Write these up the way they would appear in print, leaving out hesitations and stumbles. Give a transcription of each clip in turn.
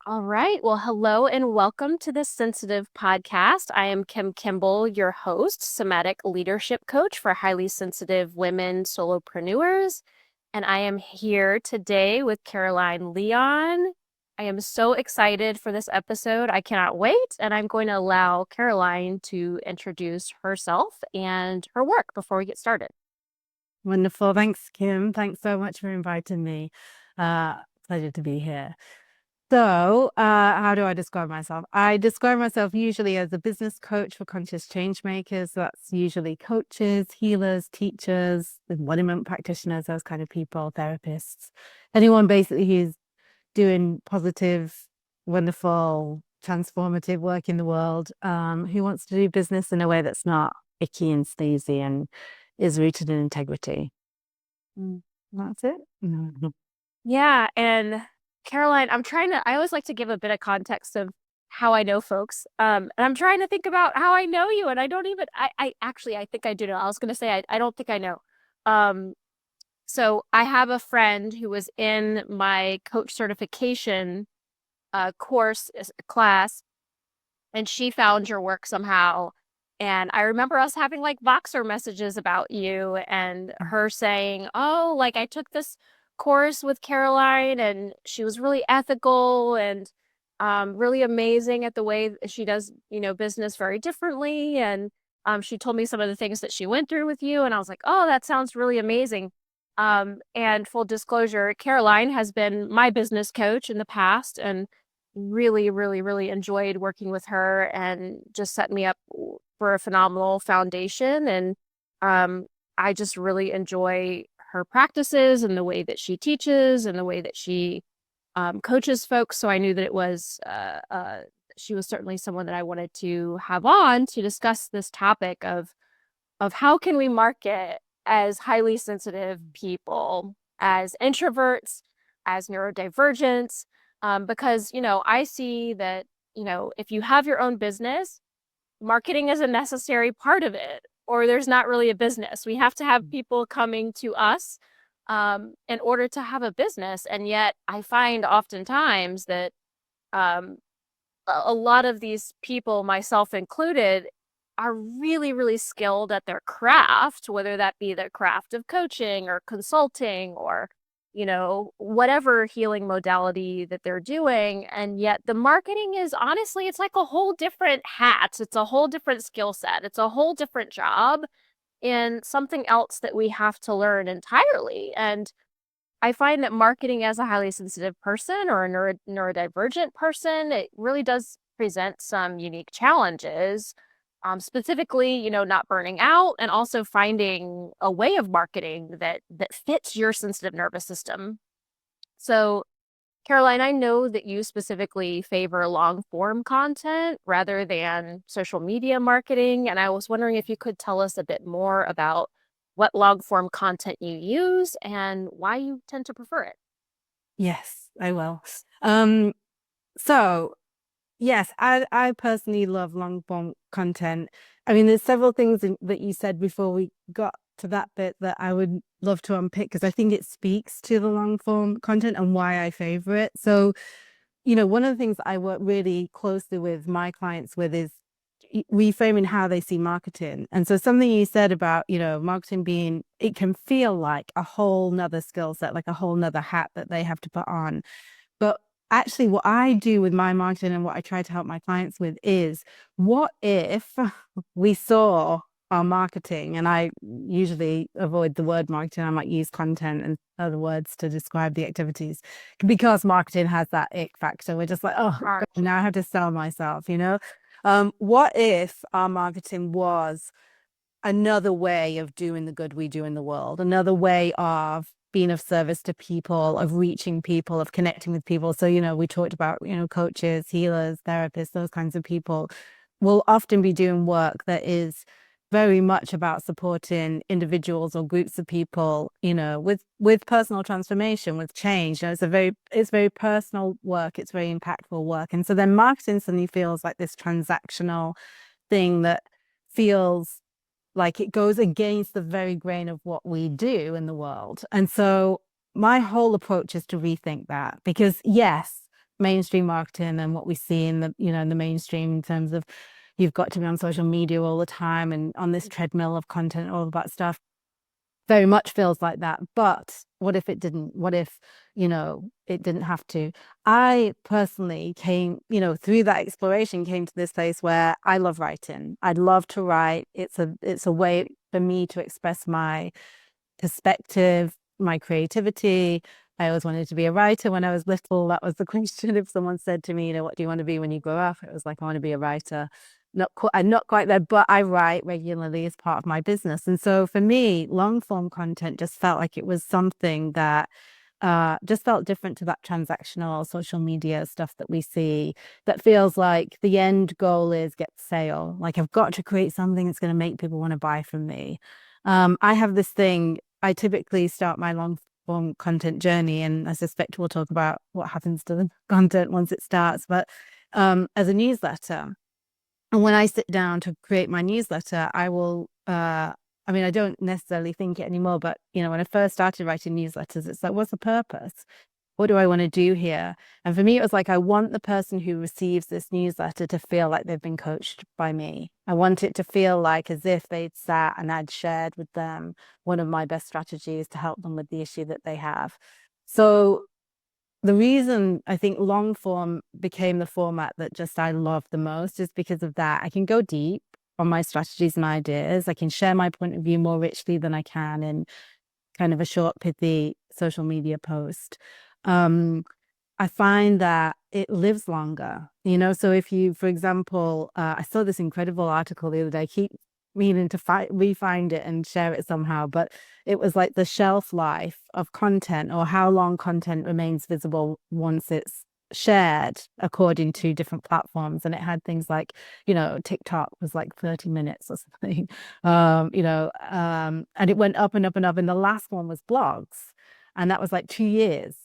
All right. Well, hello and welcome to the Sensitive Podcast. I am Kim Kimball, your host, somatic leadership coach for highly sensitive women solopreneurs. And I am here today with Caroline Leon. I am so excited for this episode. I cannot wait. And I'm going to allow Caroline to introduce herself and her work before we get started. Wonderful. Thanks, Kim. Thanks so much for inviting me. Pleasure to be here. How do I describe myself? I describe myself usually as a business coach for conscious change makers. So that's usually coaches, healers, teachers, embodiment practitioners, those kind of people, therapists, anyone basically who's doing positive, wonderful, transformative work in the world, who wants to do business in a way that's not icky and sleazy and is rooted in integrity. That's it. Yeah. And Caroline, I always like to give a bit of context of how I know folks. And I'm trying to think about how I know you. And I don't even, I actually, I think I do know. I was going to say, I don't think I know. Um, so I have a friend who was in my coach certification class, and she found your work somehow. And I remember us having like Voxer messages about you and her saying, oh, like I took this course with Caroline and she was really ethical and really amazing at the way that she does, business very differently. And she told me some of the things that she went through with you. And I was like, oh, that sounds really amazing. And full disclosure, Caroline has been my business coach in the past and really, really, really enjoyed working with her and just set me up for a phenomenal foundation. And I just really enjoy her practices and the way that she teaches and the way that she coaches folks. So I knew that she was certainly someone that I wanted to have on to discuss this topic of how can we market as highly sensitive people, as introverts, as neurodivergents, because, I see that, if you have your own business, marketing is a necessary part of it, or there's not really a business. We have to have people coming to us in order to have a business. And yet I find oftentimes that um, a lot of these people, myself included, are really, really skilled at their craft, whether that be the craft of coaching or consulting or, whatever healing modality that they're doing. And yet the marketing is honestly, it's like a whole different hat. It's a whole different skill set. It's a whole different job and something else that we have to learn entirely. And I find that marketing as a highly sensitive person or a neurodivergent person, it really does present some unique challenges. Specifically, not burning out and also finding a way of marketing that fits your sensitive nervous system. So, Caroline, I know that you specifically favor long form content rather than social media marketing. And I was wondering if you could tell us a bit more about what long form content you use and why you tend to prefer it. Yes, I will. Um, so yes, I personally love long form content. I mean, there's several things that you said before we got to that bit that I would love to unpick because I think it speaks to the long form content and why I favor it. So, one of the things I work really closely with my clients with is reframing how they see marketing. And so something you said about, marketing being, it can feel like a whole nother skill set, like a whole nother hat that they have to put on. But actually what I do with my marketing and what I try to help my clients with is what if we saw our marketing, and I usually avoid the word marketing, I might use content and other words to describe the activities because marketing has that ick factor. We're just like, oh, God, now I have to sell myself. What if our marketing was another way of doing the good we do in the world, another way of being of service to people, of reaching people, of connecting with people? So, we talked about, coaches, healers, therapists, those kinds of people will often be doing work that is very much about supporting individuals or groups of people, with personal transformation, with change. It's very personal work. It's very impactful work. And so then marketing suddenly feels like this transactional thing that feels like it goes against the very grain of what we do in the world. And so my whole approach is to rethink that because yes, mainstream marketing and what we see in the, you know, in the mainstream in terms of you've got to be on social media all the time and on this treadmill of content, all of that stuff very much feels like that. But what if it didn't? What if, you know, it didn't have to? I personally came, you know, through that exploration, came to this place where I love writing. I'd love to write. It's a way for me to express my perspective, my creativity. I always wanted to be a writer when I was little. That was the question. If someone said to me, you know, what do you want to be when you grow up? It was like, I want to be a writer. I'm not quite there, but I write regularly as part of my business. And so for me, long form content just felt like it was something that just felt different to that transactional social media stuff that we see that feels like the end goal is get sale. Like I've got to create something that's going to make people want to buy from me. I have this thing, I typically start my long form content journey, and I suspect we'll talk about what happens to the content once it starts, but as a newsletter. And when I sit down to create my newsletter, I will, I mean, I don't necessarily think it anymore, but, you know, when I first started writing newsletters, it's like, what's the purpose? What do I want to do here? And for me, it was like, I want the person who receives this newsletter to feel like they've been coached by me. I want it to feel like as if they'd sat and I'd shared with them one of my best strategies to help them with the issue that they have. So the reason I think long form became the format that just I love the most is because of that. I can go deep on my strategies and ideas. I can share my point of view more richly than I can in kind of a short, pithy social media post. Um, I find that it lives longer, you know. So if you, for example, I saw this incredible article the other day. I keep meaning to re-find it and share it somehow, but it was like the shelf life of content or how long content remains visible once it's shared according to different platforms. And it had things like, you know, TikTok was like 30 minutes or something, and it went up and up and up. And the last one was blogs, and that was like 2 years.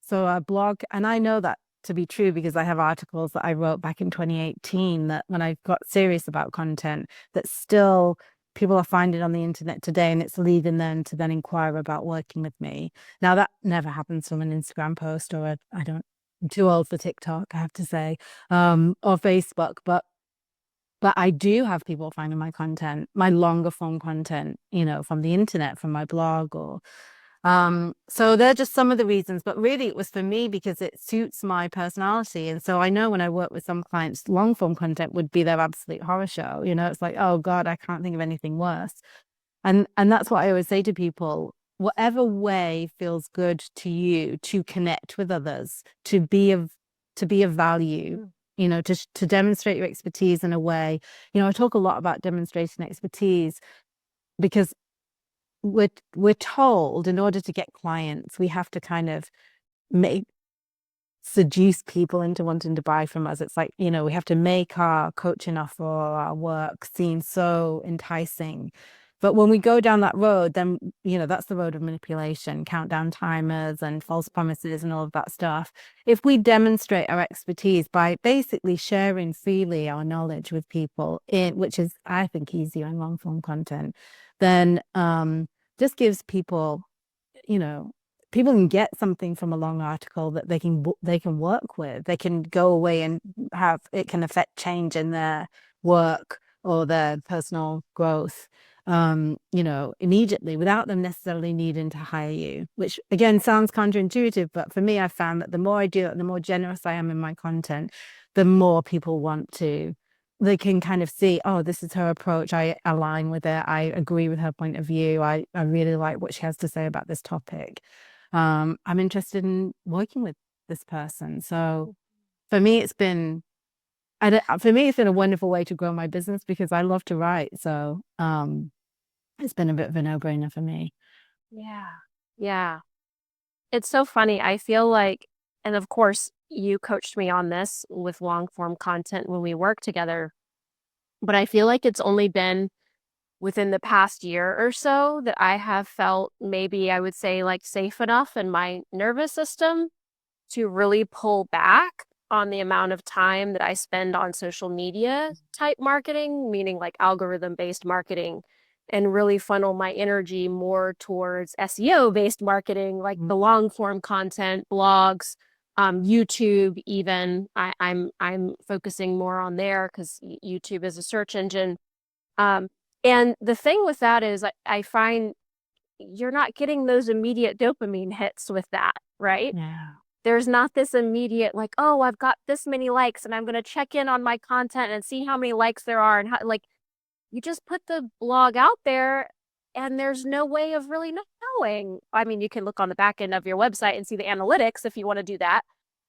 So a blog, and I know that to be true because I have articles that I wrote back in 2018 that when I got serious about content, that still people are finding on the internet today, and it's leading them to then inquire about working with me. Now that never happens from an Instagram post or I don't, I'm too old for TikTok, I have to say, or Facebook, but I do have people finding my content, my longer form content, you know, from the internet, from my blog or so they're just some of the reasons, but really it was for me because it suits my personality. And so I know when I work with some clients, long form content would be their absolute horror show. You know, it's like, oh God, I can't think of anything worse. And that's what I always say to people, whatever way feels good to you to connect with others, to be of value, you know, to demonstrate your expertise in a way. You know, I talk a lot about demonstrating expertise because we're told in order to get clients, we have to kind of make seduce people into wanting to buy from us. It's like, you know, we have to make our coaching offer or our work seem so enticing. But when we go down that road, then, you know, that's the road of manipulation, countdown timers and false promises and all of that stuff. If we demonstrate our expertise by basically sharing freely our knowledge with people, which is, I think, easier in long form content, then just gives people, you know, people can get something from a long article that they can work with. They can go away and have it can affect change in their work or their personal growth, you know, immediately without them necessarily needing to hire you, which again sounds counterintuitive, but for me, I found that the more I do it, the more generous I am in my content, the more people want to. They can kind of see, oh, this is her approach. I align with it. I agree with her point of view. I really like what she has to say about this topic. I'm interested in working with this person. So for me, it's been a wonderful way to grow my business because I love to write. So it's been a bit of a no-brainer for me. Yeah. Yeah. It's so funny. I feel like, and of course, you coached me on this with long form content when we worked together, but I feel like it's only been within the past year or so that I have felt maybe I would say like safe enough in my nervous system to really pull back on the amount of time that I spend on social media type marketing, meaning like algorithm based marketing, and really funnel my energy more towards SEO based marketing, like the long form content, blogs, YouTube even. I'm focusing more on there because YouTube is a search engine. Um, and the thing with that is I find you're not getting those immediate dopamine hits with that, right? Yeah. There's not this immediate like, oh, I've got this many likes and I'm going to check in on my content and see how many likes there are and how like you just put the blog out there and there's no way of really knowing. I mean, you can look on the back end of your website and see the analytics if you want to do that.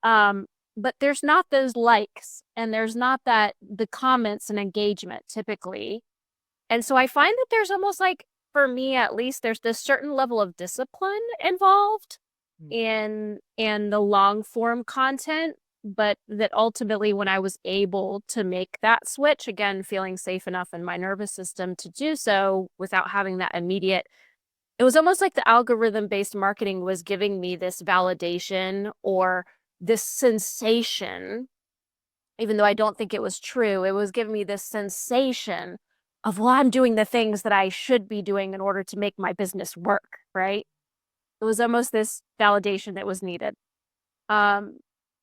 Um, but there's not those likes and there's not that the comments and engagement typically. And so I find that there's almost like, for me at least, there's this certain level of discipline involved in the long form content, but that ultimately when I was able to make that switch, again, feeling safe enough in my nervous system to do so without having that immediate, it was almost like the algorithm based marketing was giving me this validation or this sensation, even though I don't think it was true. It was giving me this sensation of, well, I'm doing the things that I should be doing in order to make my business work, right? It was almost this validation that was needed. Um,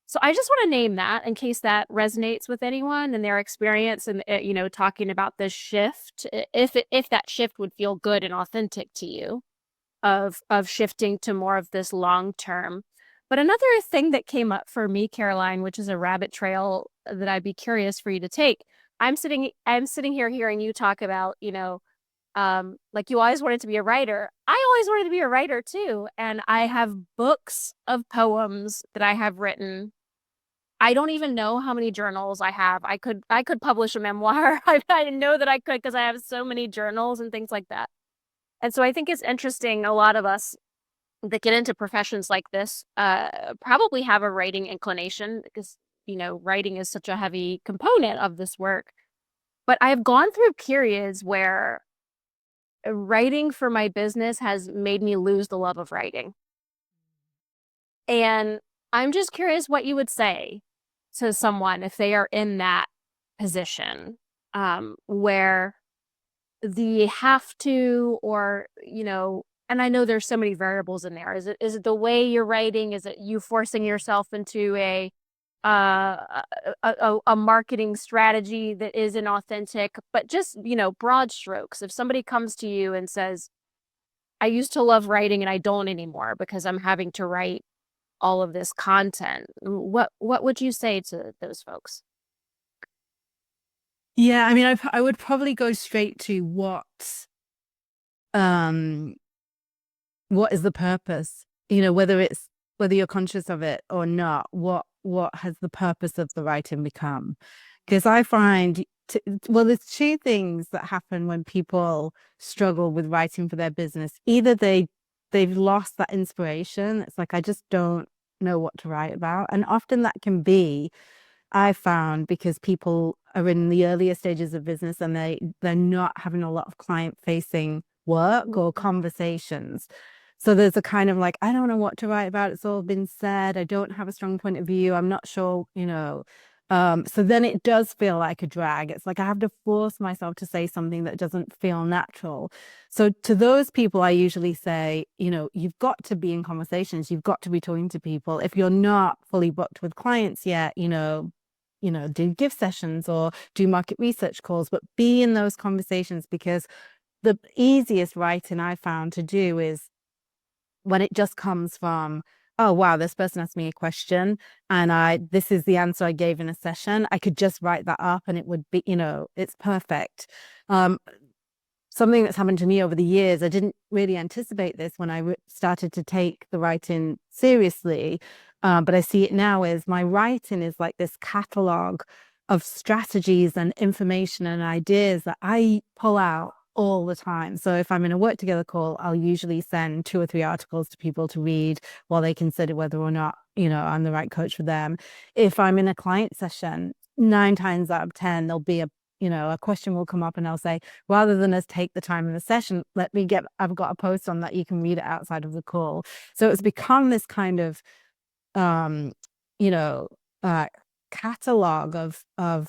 so I just want to name that in case that resonates with anyone and their experience and talking about this shift, if that shift would feel good and authentic to you of shifting to more of this long term. But another thing that came up for me, Caroline, which is a rabbit trail that I'd be curious for you to take. I'm sitting here hearing you talk about, like you always wanted to be a writer. I always wanted to be a writer too. And I have books of poems that I have written. I don't even know how many journals I have. I could publish a memoir. I know that I could because I have so many journals and things like that. And so I think it's interesting. A lot of us that get into professions like this probably have a writing inclination because, writing is such a heavy component of this work. But I've gone through periods where writing for my business has made me lose the love of writing. And I'm just curious what you would say to someone if they are in that position, where the have to, or, and I know there's so many variables in there. Is it the way you're writing? Is it you forcing yourself into a marketing strategy that isn't authentic? But just, broad strokes. If somebody comes to you and says, I used to love writing and I don't anymore because I'm having to write all of this content, what would you say to those folks? Yeah, I mean, I would probably go straight to um, what is the purpose? Whether you're conscious of it or not, what has the purpose of the writing become? Because I find, well, there's two things that happen when people struggle with writing for their business. Either they've lost that inspiration. It's like, I just don't know what to write about. And often that can be, I found, because people are in the earlier stages of business and they're not having a lot of client facing work or conversations. So there's a kind of like, I don't know what to write about. It's all been said. I don't have a strong point of view. I'm not sure, so then it does feel like a drag. It's like I have to force myself to say something that doesn't feel natural. So to those people, I usually say, you've got to be in conversations. You've got to be talking to people. If you're not fully booked with clients yet, do give sessions or do market research calls, but be in those conversations, because the easiest writing I found to do is when it just comes from, oh wow, this person asked me a question and this is the answer I gave in a session. I could just write that up and it would be, it's perfect. Something that's happened to me over the years, I didn't really anticipate this when I started to take the writing seriously, but I see it now as my writing is like this catalog of strategies and information and ideas that I pull out all the time. So if I'm in a work together call, I'll usually send 2 or 3 articles to people to read while they consider whether or not, I'm the right coach for them. If I'm in a client session, 9 times out of 10, there'll be a question will come up and I'll say, rather than us take the time in the session, I've got a post on that, you can read it outside of the call. So it's become this kind of, um, you know, uh, catalog of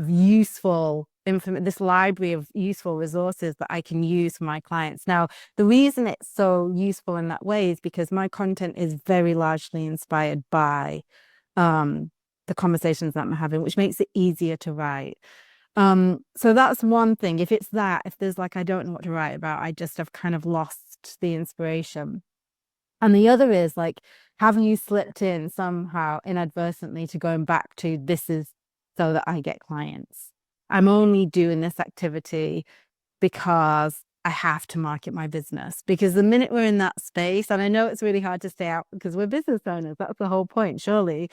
useful this library of useful resources that I can use for my clients. Now, the reason it's so useful in that way is because my content is very largely inspired by um, the conversations that I'm having, which makes it easier to write. So that's one thing. If it's that, if there's like, I don't know what to write about, I just have kind of lost the inspiration. And the other is like, have you slipped in somehow inadvertently to going back to this is so that I get clients? I'm only doing this activity because I have to market my business. Because the minute we're in that space, and I know it's really hard to stay out because we're business owners, that's the whole point, surely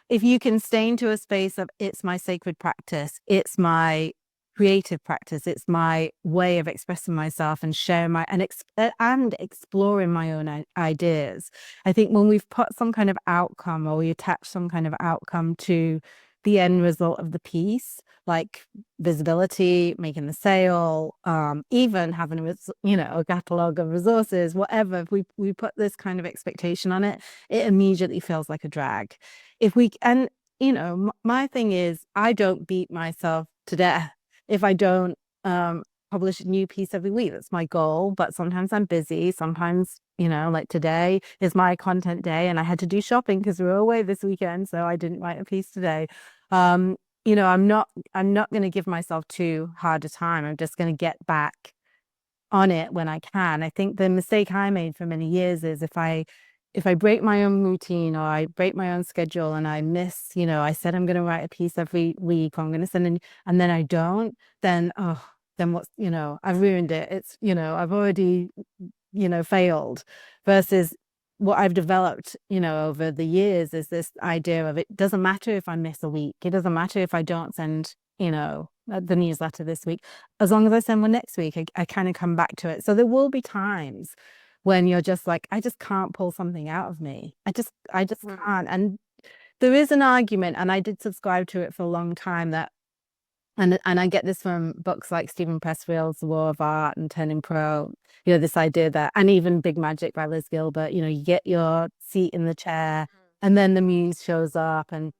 if you can stay into a space of it's my sacred practice, it's my creative practice, it's my way of expressing myself and sharing my and exploring my own ideas. I think when we've put some kind of outcome or we attach some kind of outcome to the end result of the piece, like visibility, making the sale, even having a catalog of resources, whatever. If we put this kind of expectation on it, it immediately feels like a drag. If we and my thing is I don't beat myself to death if I don't publish a new piece every week. That's my goal, but sometimes I'm busy. Sometimes like today is my content day and I had to do shopping because we were away this weekend, so I didn't write a piece today. um I'm not going to give myself too hard a time. I'm just going to get back on it when I can. I think the mistake I made for many years is if I break my own routine or I break my own schedule and I miss, I said I'm going to write a piece every week, or I'm going to send in, and then I don't, then what's, I've ruined it. It's, I've already, failed. Versus what I've developed, over the years is this idea of it doesn't matter if I miss a week. It doesn't matter if I don't send, the newsletter this week. As long as I send one next week, I kind of come back to it. So there will be times when you're just like, I just can't pull something out of me. I just can't. And there is an argument, and I did subscribe to it for a long time that, and I get this from books like Stephen Pressfield's The War of Art and Turning Pro, this idea that, and even Big Magic by Liz Gilbert, you get your seat in the chair and then the muse shows up. And,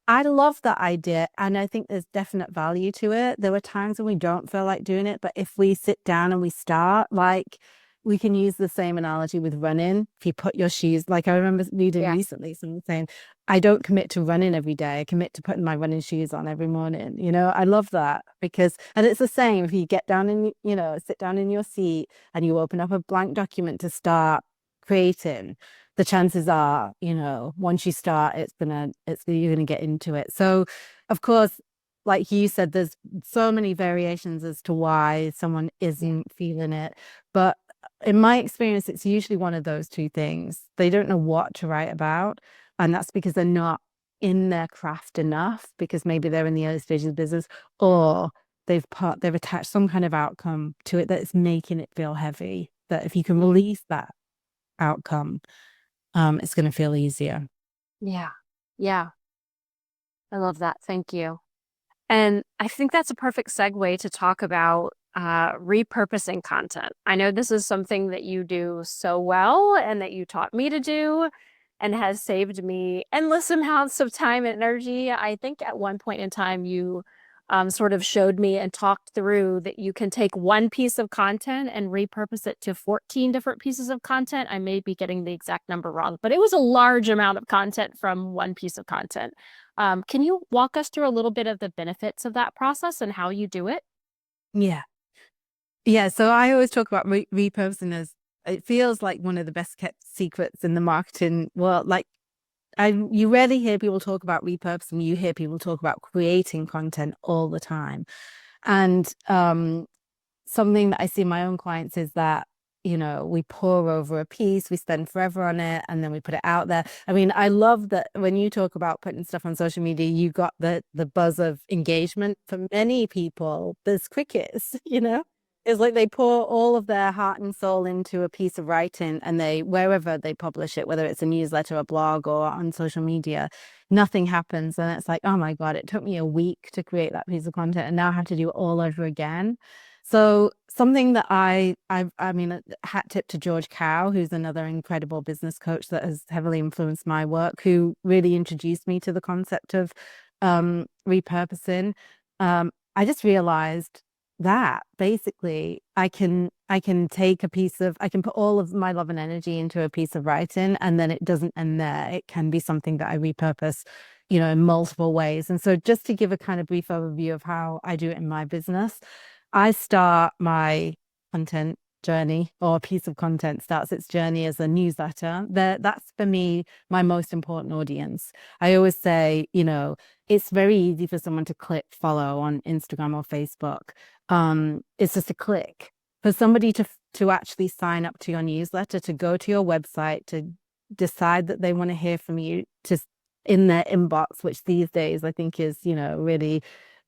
I love that idea. And I think there's definite value to it. There are times when we don't feel like doing it, but if we sit down and we start, like, we can use the same analogy with running. If you put your shoes, like I remember reading Yeah. recently, someone saying, I don't commit to running every day. I commit to putting my running shoes on every morning. I love that because, and it's the same if you get down and, sit down in your seat and you open up a blank document to start creating, the chances are, once you start, you're gonna get into it. So, of course, like you said, there's so many variations as to why someone isn't feeling it. But in my experience, it's usually one of those two things. They don't know what to write about. And that's because they're not in their craft enough, because maybe they're in the early stages of business, or they've attached some kind of outcome to it that's making it feel heavy. That if you can release that outcome, it's going to feel easier. Yeah. Yeah. I love that. Thank you. And I think that's a perfect segue to talk about repurposing content. I know this is something that you do so well and that you taught me to do and has saved me endless amounts of time and energy. I think at one point in time, you sort of showed me and talked through that you can take one piece of content and repurpose it to 14 different pieces of content. I may be getting the exact number wrong, but it was a large amount of content from one piece of content. Can you walk us through a little bit of the benefits of that process and how you do it? Yeah. Yeah. So I always talk about repurposing as it feels like one of the best kept secrets in the marketing world. Like, you rarely hear people talk about repurposing. You hear people talk about creating content all the time. And something that I see in my own clients is that, we pour over a piece, we spend forever on it, and then we put it out there. I mean, I love that when you talk about putting stuff on social media, you got the buzz of engagement. For many people, there's crickets, It's like they pour all of their heart and soul into a piece of writing, and wherever they publish it, whether it's a newsletter, a blog, or on social media, nothing happens. And it's like, oh my God, it took me a week to create that piece of content, and now I have to do it all over again. So something that I mean, a hat tip to George Cow, who's another incredible business coach that has heavily influenced my work, who really introduced me to the concept of repurposing. I just realized that basically I can take a piece of I can put all of my love and energy into a piece of writing, and then it doesn't end there. It can be something that I repurpose, in multiple ways. And so just to give a kind of brief overview of how I do it in my business, I start my content journey, or a piece of content starts its journey as a newsletter. That's for me my most important audience. I always say, it's very easy for someone to click follow on Instagram or Facebook. It's just a click. For somebody to actually sign up to your newsletter, to go to your website, to decide that they want to hear from you, to in their inbox, which these days I think is, really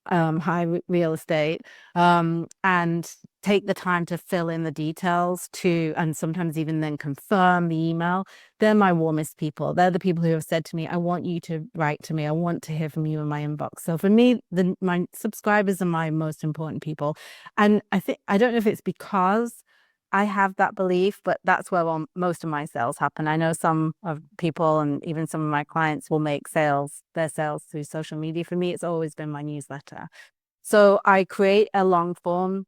high real estate, and take the time to fill in the details and sometimes even then confirm the email. They're my warmest people. They're the people who have said to me, I want you to write to me. I want to hear from you in my inbox. So for me, my subscribers are my most important people. And I don't know if it's because I have that belief, but that's where most of my sales happen. I know some of people and even some of my clients will make their sales through social media. For me, it's always been my newsletter. So I create a long form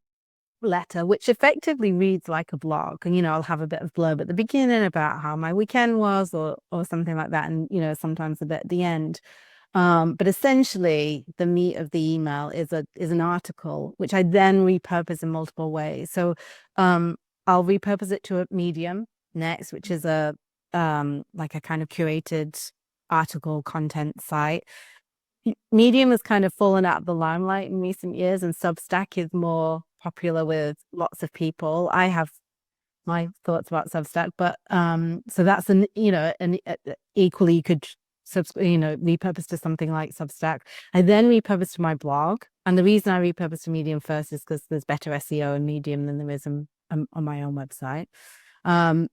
letter, which effectively reads like a blog. And, I'll have a bit of blurb at the beginning about how my weekend was, or something like that. And, sometimes a bit at the end. But essentially, the meat of the email is an article, which I then repurpose in multiple ways. So I'll repurpose it to a Medium next, which is like a kind of curated article content site. Medium has kind of fallen out of the limelight in recent years, and Substack is more popular with lots of people. I have my thoughts about Substack, but so that's an equally you could repurpose to something like Substack. I then repurpose to my blog, and the reason I repurpose to Medium first is because there's better SEO in Medium than there is on my own website. Then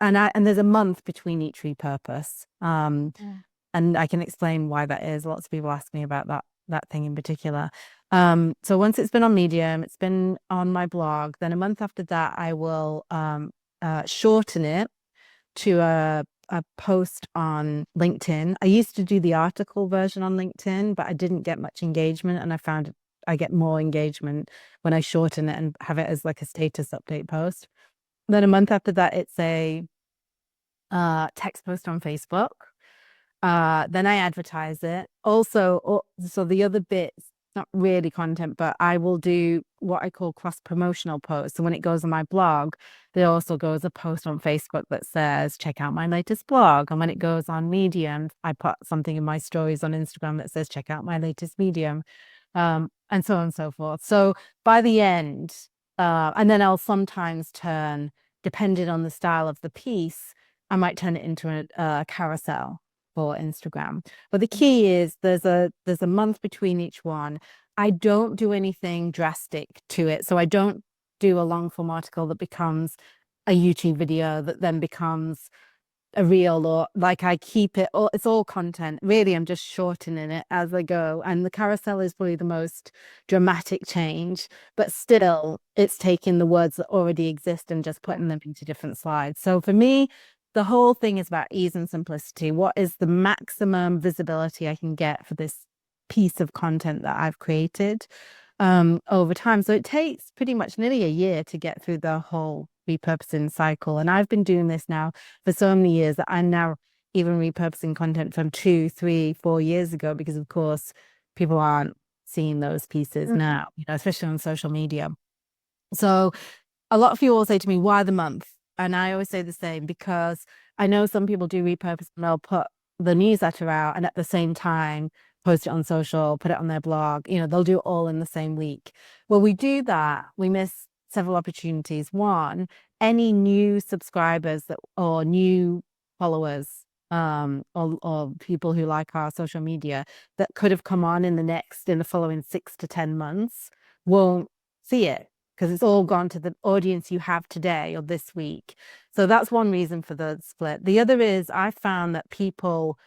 and there's a month between each repurpose. And I can explain why that is. Lots of people ask me about that thing in particular. So once it's been on Medium, it's been on my blog, then a month after that, I will shorten it to a post on LinkedIn. I used to do the article version on LinkedIn, but I didn't get much engagement, and I found I get more engagement when I shorten it and have it as like a status update post. Then a month after that, it's a text post on Facebook. Then I advertise it. Also, so the other bits, not really content, but I will do what I call cross-promotional posts. So when it goes on my blog, there also goes a post on Facebook that says, check out my latest blog. And when it goes on Medium, I put something in my stories on Instagram that says, check out my latest Medium, and so on and so forth. So by the end, and then I'll sometimes depending on the style of the piece, I might turn it into a carousel for Instagram. But the key is there's a month between each one. I don't do anything drastic to it. So I don't do a long form article that becomes a YouTube video that then becomes a reel, or like I keep it all, it's all content. Really, I'm just shortening it as I go. And the carousel is probably the most dramatic change, but still it's taking the words that already exist and just putting them into different slides. So for me, the whole thing is about ease and simplicity. What is the maximum visibility I can get for this piece of content that I've created over time? So it takes pretty much nearly a year to get through the whole repurposing cycle. And I've been doing this now for so many years that I'm now even repurposing content from 2, 3, 4 years ago, because of course people aren't seeing those pieces now, especially on social media. So a lot of people will say to me, why the month? And I always say the same, because I know some people do repurpose and they'll put the newsletter out and at the same time post it on social, put it on their blog. They'll do it all in the same week. Well, we do that, we miss several opportunities. One, any new subscribers or new followers, or people who like our social media that could have come on in the following 6 to 10 months won't see it, because it's all gone to the audience you have today or this week. So that's one reason for the split. The other is I found that people,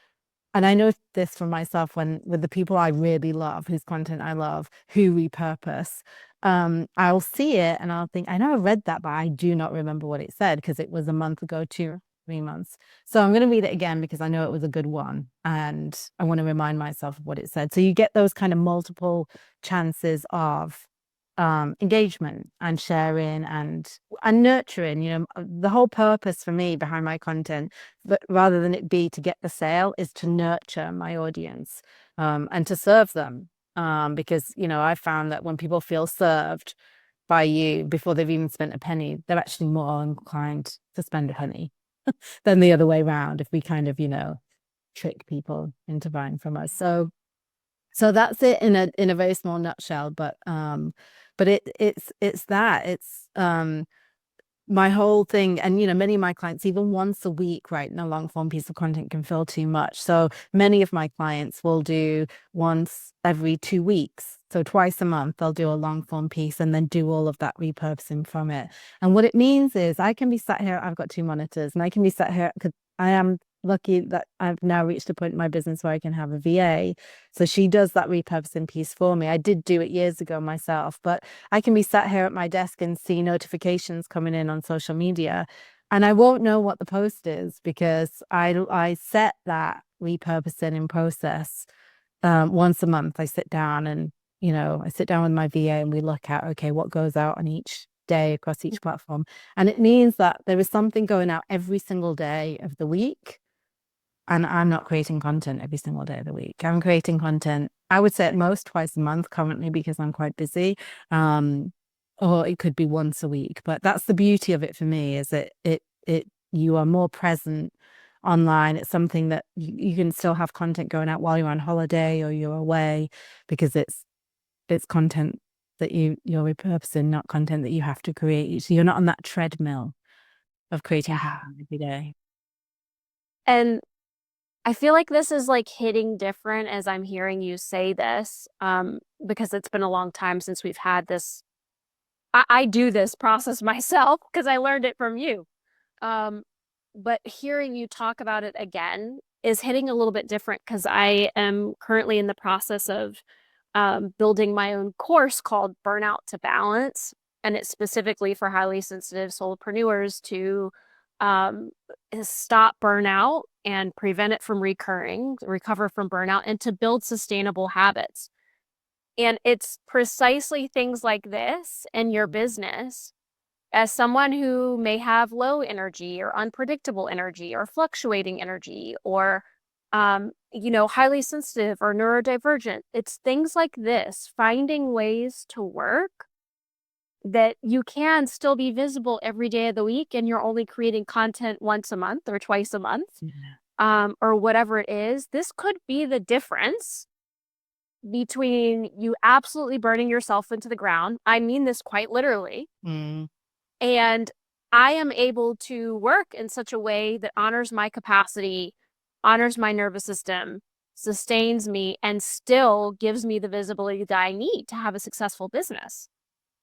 and I know this for myself with the people I really love, whose content I love, who repurpose, I'll see it and I'll think, I know I read that, but I do not remember what it said because it was a month ago, 3 months. So I'm going to read it again because I know it was a good one and I want to remind myself of what it said. So you get those kind of multiple chances of engagement and sharing and nurturing. The whole purpose for me behind my content, but rather than it be to get the sale, is to nurture my audience and to serve them. Because I found that when people feel served by you before they've even spent a penny, they're actually more inclined to spend a penny than the other way around if we kind of, trick people into buying from us. So that's it in a very small nutshell. But it's my whole thing. And many of my clients, even once a week, writing a long form piece of content can feel too much. So many of my clients will do once every 2 weeks, so twice a month they'll do a long form piece and then do all of that repurposing from it. And what it means is I can be sat here, I've got 2 monitors, and I can be sat here because I am lucky that I've now reached a point in my business where I can have a VA. So she does that repurposing piece for me. I did do it years ago myself, but I can be sat here at my desk and see notifications coming in on social media, and I won't know what the post is because I set that repurposing in process. Once a month, I sit down and I sit down with my VA and we look at, okay, what goes out on each day across each platform, and it means that there is something going out every single day of the week. And I'm not creating content every single day of the week. I'm creating content, I would say at most twice a month currently because I'm quite busy. Or it could be once a week. But that's the beauty of it for me, is that you are more present online. It's something that you can still have content going out while you're on holiday or you're away, because it's content that you're repurposing, not content that you have to create. So you're not on that treadmill of creating content every day. And I feel like this is like hitting different as I'm hearing you say this, because it's been a long time since we've had this. I do this process myself because I learned it from you. Um, but hearing you talk about it again is hitting a little bit different because I am currently in the process of building my own course called Burnout to Balance. And it's specifically for highly sensitive solopreneurs to um, stop burnout and prevent it from recurring, recover from burnout, and to build sustainable habits. And it's precisely things like this in your business. As someone who may have low energy or unpredictable energy or fluctuating energy or highly sensitive or neurodivergent, it's things like this, finding ways to work that you can still be visible every day of the week and you're only creating content once a month or twice a month, or whatever it is. This could be the difference between you absolutely burning yourself into the ground. I mean this quite literally. Mm. And I am able to work in such a way that honors my capacity, honors my nervous system, sustains me, and still gives me the visibility that I need to have a successful business.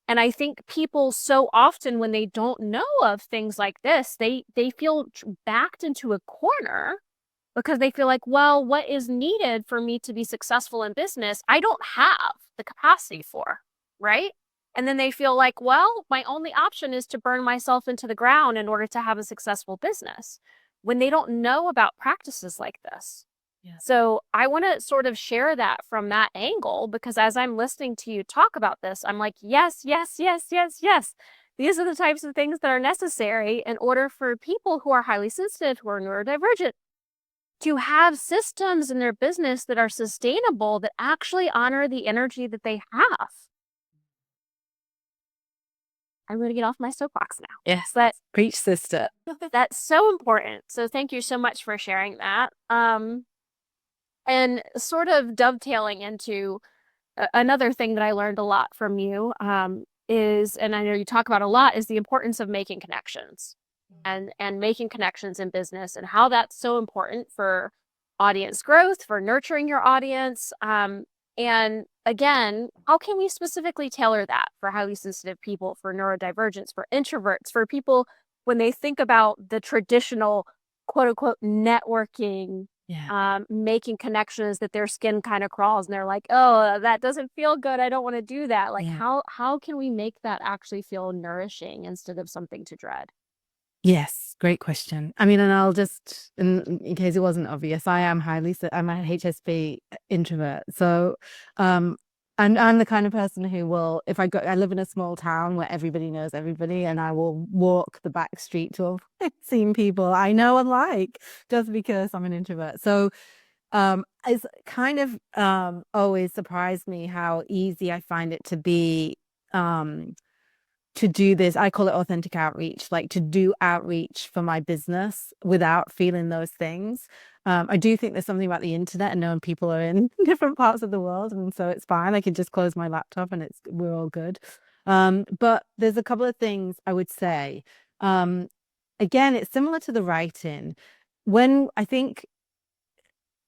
And I think people so often, when they don't know of things like this, they feel backed into a corner because they feel like, well, what is needed for me to be successful in business, I don't have the capacity for, right? And then they feel like, well, my only option is to burn myself into the ground in order to have a successful business when they don't know about practices like this. Yeah. So I want to sort of share that from that angle, because as I'm listening to you talk about this, I'm like, yes, yes, yes, yes, yes. These are the types of things that are necessary in order for people who are highly sensitive, who are neurodivergent, to have systems in their business that are sustainable, that actually honor the energy that they have. I'm going to get off my soapbox now. Yes. But Preach, sister. that's so important. So thank you so much for sharing that. And sort of dovetailing into another thing that I learned a lot from you, is, and I know you talk about a lot, is the importance of making connections and making connections in business, and how that's so important for audience growth, for nurturing your audience. And again, how can we specifically tailor that for highly sensitive people, for neurodivergence, for introverts, for people when they think about the traditional quote unquote networking, making connections, that their skin kind of crawls and they're like, oh, that doesn't feel good, I don't want to do that. Like, how can we make that actually feel nourishing instead of something to dread? Yes, great question. I mean, and I'll just, in case it wasn't obvious, I'm a HSP introvert. So, and I'm the kind of person who will, if I live in a small town where everybody knows everybody, and I will walk the back street to avoid seeing people I know and like, just because I'm an introvert. So, it's kind of always surprised me how easy I find it um to do this. I call it authentic outreach, like to do outreach for my business without feeling those things. I do think there's something about the internet and knowing people are in different parts of the world, and so it's fine. I can just close my laptop and we're all good. But there's a couple of things I would say. Um, Again, it's similar to the writing. When I think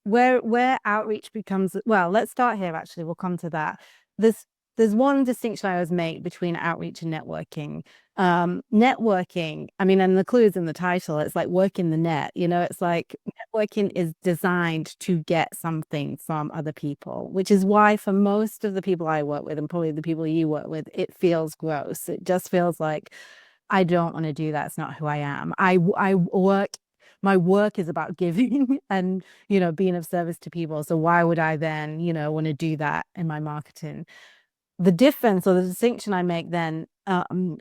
where outreach becomes, well, let's start here actually, we'll come to that. There's one distinction I always make between outreach and networking. Networking, I mean, and the clue is in the title, it's like working the net, it's like networking is designed to get something from other people, which is why for most of the people I work with, and probably the people you work with, it feels gross. It just feels like I don't want to do that. It's not who I am. I work, my work is about giving and, being of service to people. So why would I then, want to do that in my marketing? The difference or the distinction I make then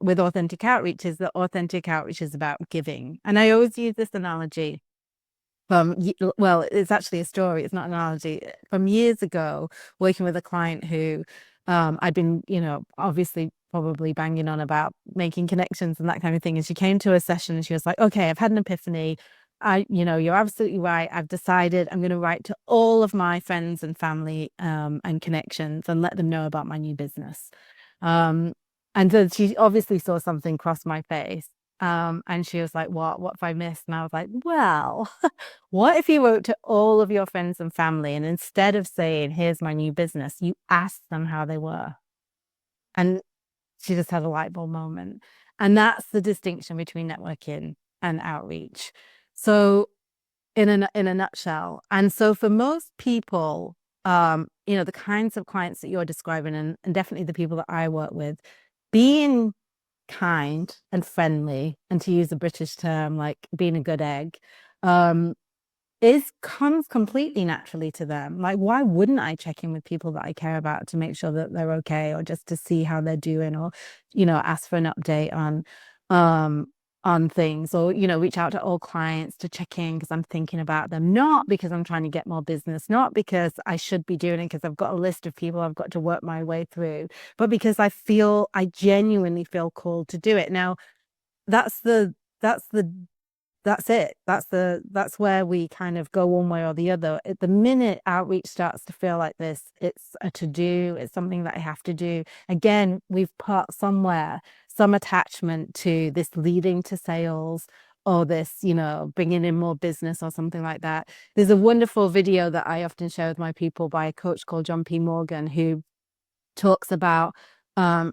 with authentic outreach is that authentic outreach is about giving. And I always use this analogy well, it's actually a story. It's not an analogy. From years ago, working with a client who I'd been, obviously probably banging on about making connections and that kind of thing. And she came to a session and she was like, okay, I've had an epiphany. You're absolutely right. I've decided I'm going to write to all of my friends and family and connections and let them know about my new business. Um, and so she obviously saw something cross my face. And she was like, what have I missed? And I was like, well, what if you wrote to all of your friends and family and instead of saying, here's my new business, you asked them how they were? And she just had a light bulb moment. And that's the distinction between networking and outreach. So in a nutshell. And so for most people, the kinds of clients that you're describing and definitely the people that I work with, being kind and friendly, and to use a British term, like being a good egg, um, is comes completely naturally to them. Like, why wouldn't I check in with people that I care about to make sure that they're okay, or just to see how they're doing, or ask for an update um on things, or reach out to all clients to check in because I'm thinking about them, not because I'm trying to get more business, not because I should be doing it because I've got a list of people I've got to work my way through, but because I genuinely feel called to do it. Now, that's the that's the that's it. That's where we kind of go one way or the other. At the minute outreach starts to feel like this, it's a to do, it's something that I have to do. Again, we've put somewhere some attachment to this leading to sales or this, bringing in more business or something like that. There's a wonderful video that I often share with my people by a coach called John P. Morgan, who talks about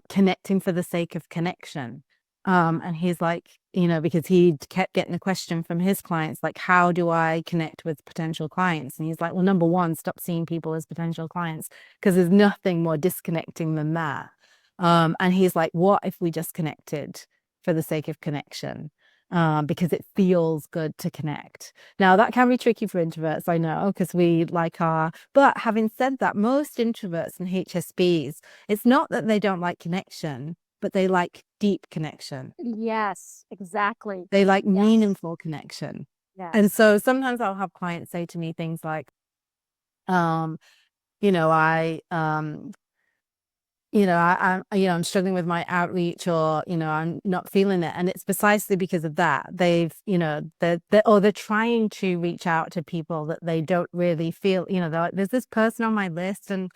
connecting for the sake of connection. And he's like, because he kept getting a question from his clients, like, how do I connect with potential clients? And he's like, well, number one, stop seeing people as potential clients because there's nothing more disconnecting than that. And he's like, what if we just connected for the sake of connection? Because it feels good to connect. Now, that can be tricky for introverts, I know, because we like but having said that, most introverts and HSPs, it's not that they don't like connection, but they like deep connection. Yes, exactly. They like Yes. meaningful connection. And Yes. so sometimes I'll have clients say to me things like, um, I I'm struggling with my outreach, or I'm not feeling it, and it's precisely because of that. They've they're trying to reach out to people that they don't really feel, they're like, there's this person on my list and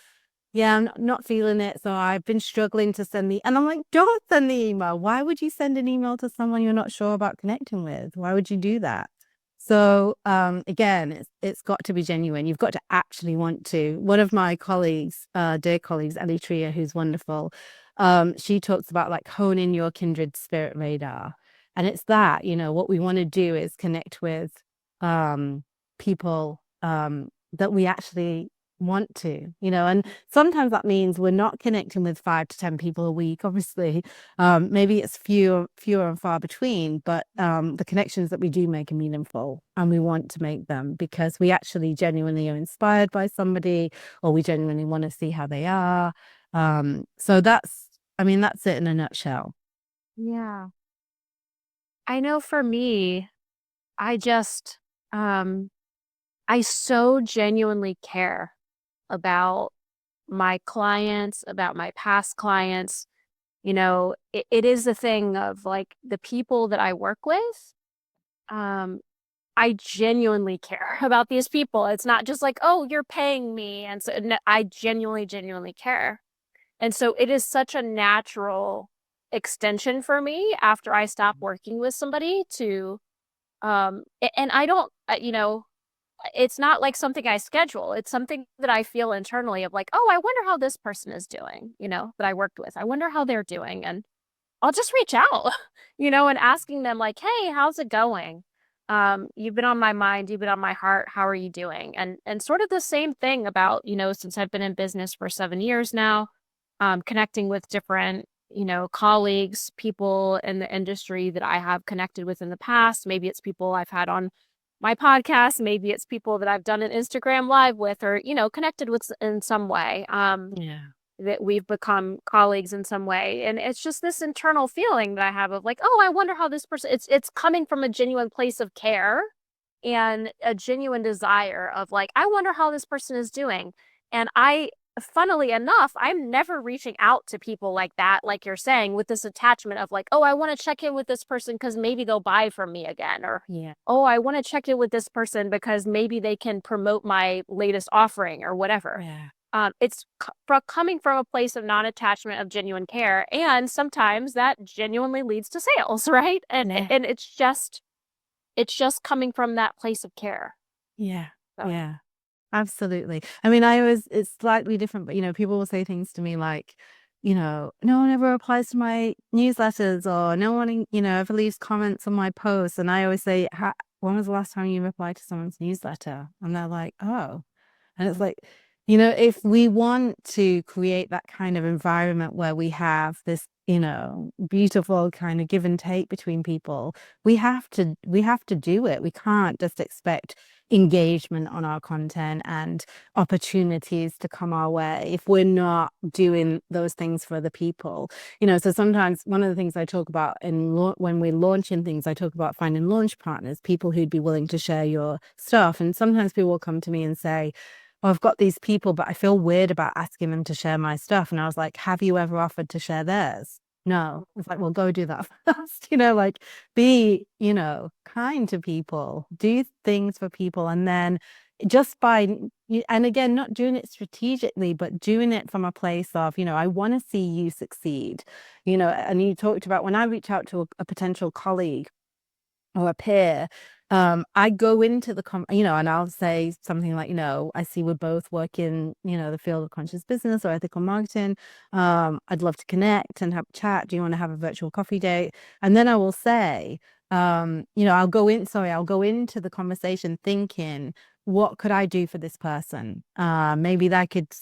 yeah, I'm not feeling it, so I've been struggling to send and I'm like, don't send the email. Why would you send an email to someone you're not sure about connecting with? Why would you do that? So again, it's got to be genuine. You've got to actually want to. One of my colleagues, dear colleagues, Ellie Tria, who's wonderful, she talks about like honing your kindred spirit radar. And it's that, what we want to do is connect with people that we actually want to, and sometimes that means we're not connecting with 5 to 10 people a week, obviously. Maybe it's fewer and far between, but the connections that we do make are meaningful, and we want to make them because we actually genuinely are inspired by somebody, or we genuinely want to see how they are. So that's it in a nutshell. Yeah. I know for me, I just, um, I so genuinely care about my clients, about my past clients. It is a thing of like the people that I work with. Um, I genuinely care about these people. It's not just like, oh, you're paying me. And so no, I genuinely, genuinely care. And so it is such a natural extension for me after I stop working with somebody to, and I don't, it's not like something I schedule. It's something that I feel internally of like, oh, I wonder how this person is doing, that I worked with. I wonder how they're doing. And I'll just reach out, and asking them like, "Hey, how's it going? You've been on my mind, you've been on my heart. How are you doing?" And sort of the same thing about, since I've been in business for 7 years now, connecting with different, colleagues, people in the industry that I have connected with in the past. Maybe it's people I've had on my podcast, maybe it's people that I've done an Instagram live with or, connected with in some way. Yeah. That we've become colleagues in some way. And it's just this internal feeling that I have of like, oh, I wonder how this person it's coming from a genuine place of care and a genuine desire of like, I wonder how this person is doing. And funnily enough, I'm never reaching out to people like that, like you're saying, with this attachment of like, oh, I want to check in with this person because maybe they'll buy from me again. Or, Yeah. oh, I want to check in with this person because maybe they can promote my latest offering or whatever. Yeah. It's coming from a place of non-attachment of genuine care, and sometimes that genuinely leads to sales, right? And Yeah. and it's just coming from that place of care. Yeah. So, Yeah. Absolutely. I mean, I always, it's slightly different, but people will say things to me like, no one ever replies to my newsletters, or no one, ever leaves comments on my posts. And I always say, when was the last time you replied to someone's newsletter? And they're like, oh. And it's like, if we want to create that kind of environment where we have this, beautiful kind of give and take between people, we have to do it. We can't just expect engagement on our content and opportunities to come our way if we're not doing those things for other people. So sometimes one of the things I talk about when we're launching things, I talk about finding launch partners, people who'd be willing to share your stuff. And sometimes people will come to me and say, oh, I've got these people, but I feel weird about asking them to share my stuff. And I was like, have you ever offered to share theirs? No. It's like, well, go do that first, like be, kind to people, do things for people. And then just and again, not doing it strategically, but doing it from a place of, I want to see you succeed, and you talked about when I reach out to a potential colleague or a peer, I go into and I'll say something like, I see we're both working, the field of conscious business or ethical marketing. I'd love to connect and have a chat. Do you want to have a virtual coffee date? And then I will say, I'll go into the conversation thinking, what could I do for this person? Maybe that could,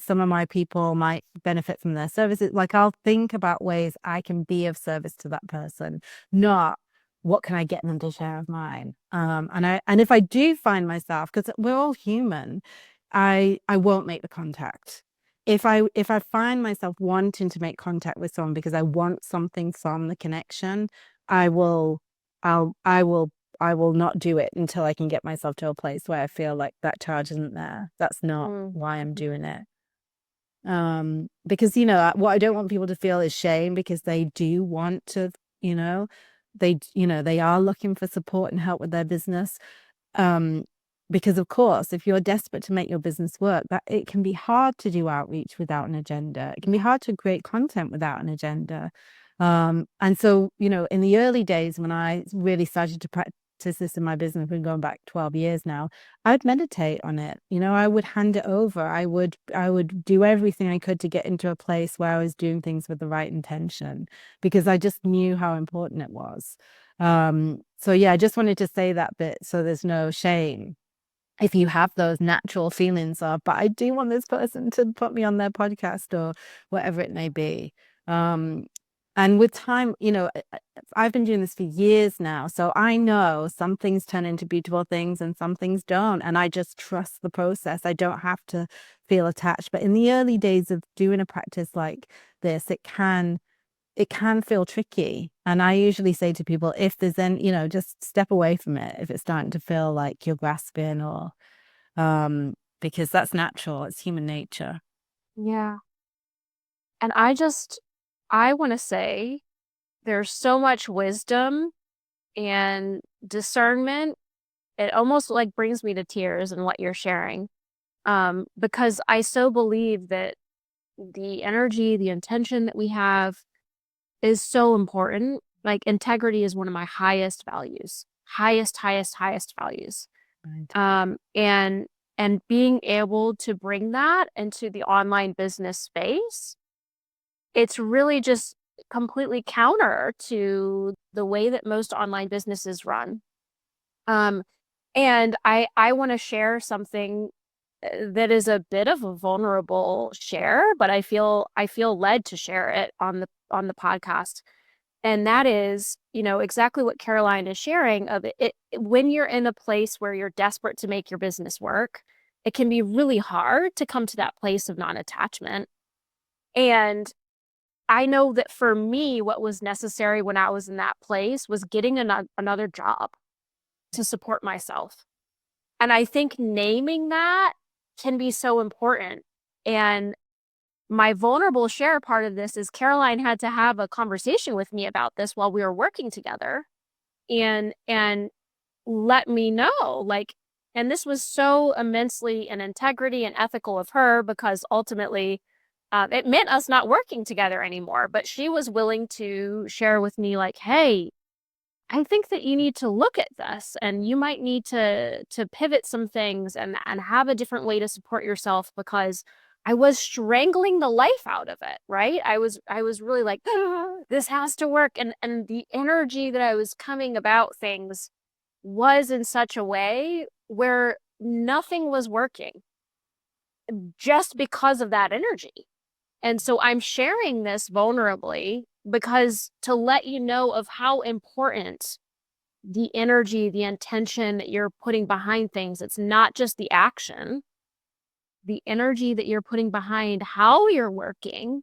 some of my people might benefit from their services. Like I'll think about ways I can be of service to that person, not what can I get them to share of mine? And if I do find myself, because we're all human, I won't make the contact. If I find myself wanting to make contact with someone because I want something from the connection, I will I'll I will not do it until I can get myself to a place where I feel like that charge isn't there. That's not mm, why I'm doing it. Because what I don't want people to feel is shame, because they do want to, you know they are looking for support and help with their business. um because of course, if you're desperate to make your business work, that it can be hard to do outreach without an agenda. It can be hard to create content without an agenda. And so, in the early days when I really started to practice this in my business, we're going back 12 years now, I would meditate on it. I would hand it over. I would do everything I could to get into a place where I was doing things with the right intention, because I just knew how important it was. So yeah, I just wanted to say that bit so there's no shame. if you have those natural feelings of, but I do want this person to put me on their podcast or whatever it may be. Um, and with time, I've been doing this for years now, so I know some things turn into beautiful things and some things don't. And I just trust the process. I don't have to feel attached. But in the early days of doing a practice like this, it can feel tricky. And I usually say to people, if there's any, just step away from it if it's starting to feel like you're grasping or because that's natural, it's human nature. Yeah. And I want to say there's so much wisdom and discernment. It almost like brings me to tears in what you're sharing. Because I so believe that the energy, the intention that we have is so important. Like integrity is one of my highest values, highest values. Right. And being able to bring that into the online business space, it's really just completely counter to the way that most online businesses run. Um, and I want to share something that is a bit of a vulnerable share, but I feel led to share it on the podcast. And that is, exactly what Caroline is sharing of it. When you're in a place where you're desperate to make your business work, it can be really hard to come to that place of non-attachment. And I know that for me, what was necessary when I was in that place was getting another job to support myself. And I think naming that can be so important. And my vulnerable share part of this is Caroline had to have a conversation with me about this while we were working together and let me know like, and this was so immensely in integrity and ethical of her because ultimately it meant us not working together anymore, but she was willing to share with me like, hey, I think that you need to look at this and you might need to pivot some things and have a different way to support yourself because I was strangling the life out of it, right? I was really like, "Ah, this has to work." And the energy that I was coming about things was in such a way where nothing was working just because of that energy. And so I'm sharing this vulnerably because to let you know of how important the energy, the intention that you're putting behind things. It's not just the action, the energy that you're putting behind how you're working.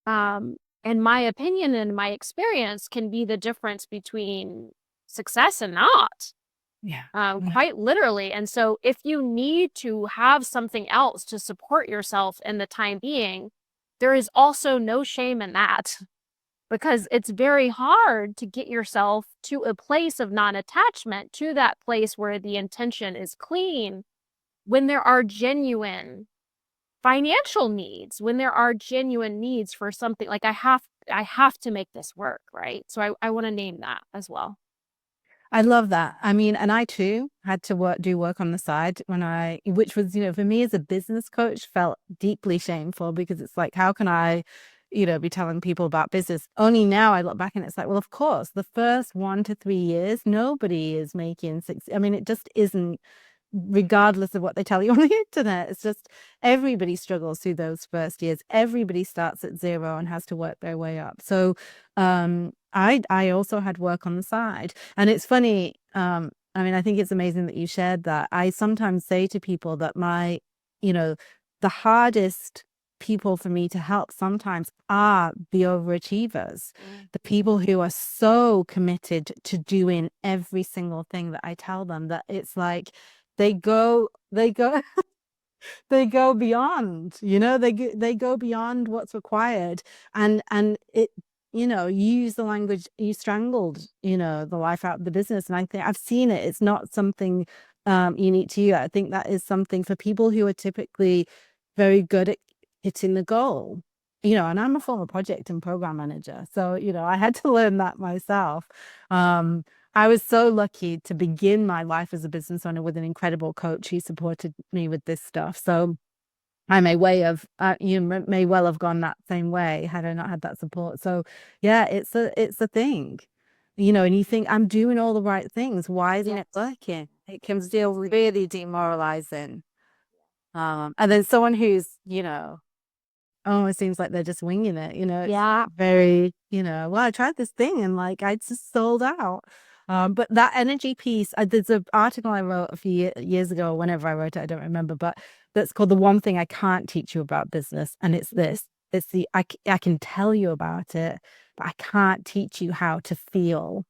In my opinion and my experience, can be the difference between success and not, Yeah. quite literally. And so, if you need to have something else to support yourself in the time being, there is also no shame in that because it's very hard to get yourself to a place of non-attachment, to that place where the intention is clean, when there are genuine financial needs, when there are genuine needs for something like I have to make this work, right? So I want to name that as well. I love that. I mean, and I too had to do work on the side which was, for me as a business coach, felt deeply shameful because it's like, how can I, be telling people about business? Only now I look back and it's like, well, of course, the first 1 to 3 years, nobody is making six. I mean, it just isn't, regardless of what they tell you on the internet. It's just everybody struggles through those first years. Everybody starts at zero and has to work their way up. So I also had work on the side. And it's funny, I mean, I think it's amazing that you shared that. I sometimes say to people that you know, the hardest people for me to help sometimes are the overachievers, Mm. the people who are so committed to doing every single thing that I tell them that it's like they go they go beyond, they go beyond what's required. And it, you use the language, you strangled, the life out of the business. And I think I've seen it. It's not something unique to you. I think that is something for people who are typically very good at hitting the goal. And I'm a former project and program manager, so I had to learn that myself. I was so lucky to begin my life as a business owner with an incredible coach who supported me with this stuff. So I may way have you may well have gone that same way had I not had that support. So yeah, it's a thing, and you think I'm doing all the right things. Why isn't it Yes. working? It can feel really demoralizing. And then someone who's, oh, it seems like they're just winging it, it's Yeah. very, well, I tried this thing and like I just sold out. But that energy piece, there's an article I wrote a few years ago, whenever I wrote it, I don't remember, but that's called The One Thing I Can't Teach You About Business. And it's this, it's I can tell you about it, but I can't teach you how to feel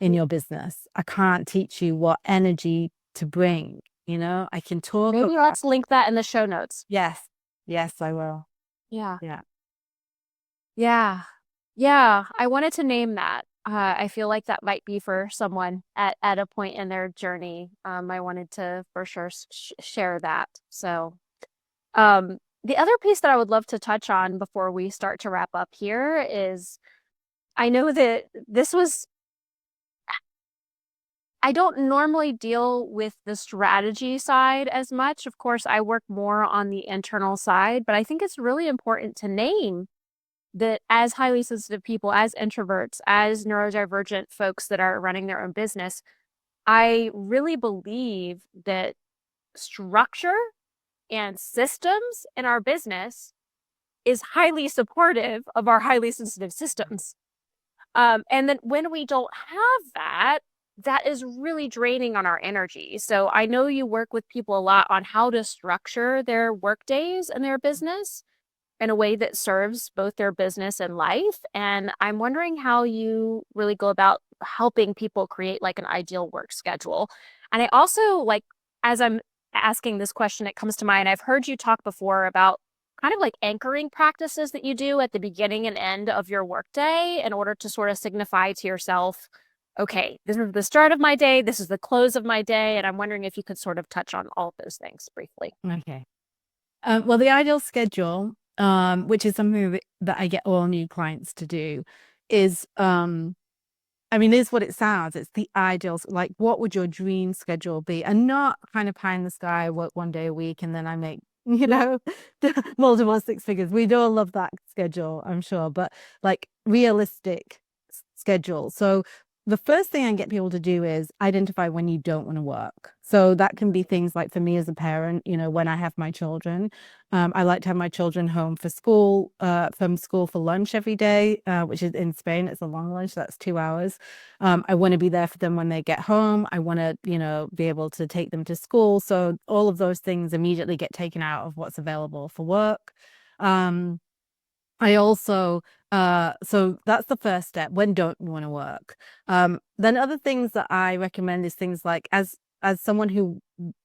in your business. I can't teach you what energy to bring, I can talk Maybe about, let's link that in the show notes. yes, yes, I will. Yeah. Yeah. Yeah. Yeah. I wanted to name that. I feel like that might be for someone at a point in their journey. I wanted to for sure share that. So, the other piece that I would love to touch on before we start to wrap up here is I know that I don't normally deal with the strategy side as much. Of course, I work more on the internal side, but I think it's really important to name that as highly sensitive people, as introverts, as neurodivergent folks that are running their own business, I really believe that structure and systems in our business is highly supportive of our highly sensitive systems. And then when we don't have that, that is really draining on our energy. So I know you work with people a lot on how to structure their work days and their business in a way that serves both their business and life. And I'm wondering how you really go about helping people create like an ideal work schedule. And I also like, as I'm asking this question, it comes to mind. I've heard you talk before about kind of like anchoring practices that you do at the beginning and end of your workday in order to sort of signify to yourself, okay, this is the start of my day, this is the close of my day. And I'm wondering if you could sort of touch on all of those things briefly. Okay. Well, the ideal schedule, which is something that I get all new clients to do, is I mean, is what it sounds. It's the ideal. Like, what would your dream schedule be? And not kind of pie in the sky, work one day a week, and then I make, multiple six figures. We do all love that schedule, I'm sure, but like realistic schedule. So the first thing I get people to do is identify when you don't want to work. So that can be things like for me as a parent, when I have my children, I like to have my children home from school for lunch every day, which is in Spain. It's a long lunch. That's 2 hours. I want to be there for them when they get home. I want to, be able to take them to school. So all of those things immediately get taken out of what's available for work. I also so that's the first step. When don't you want to work? Then other things that I recommend is things like as someone who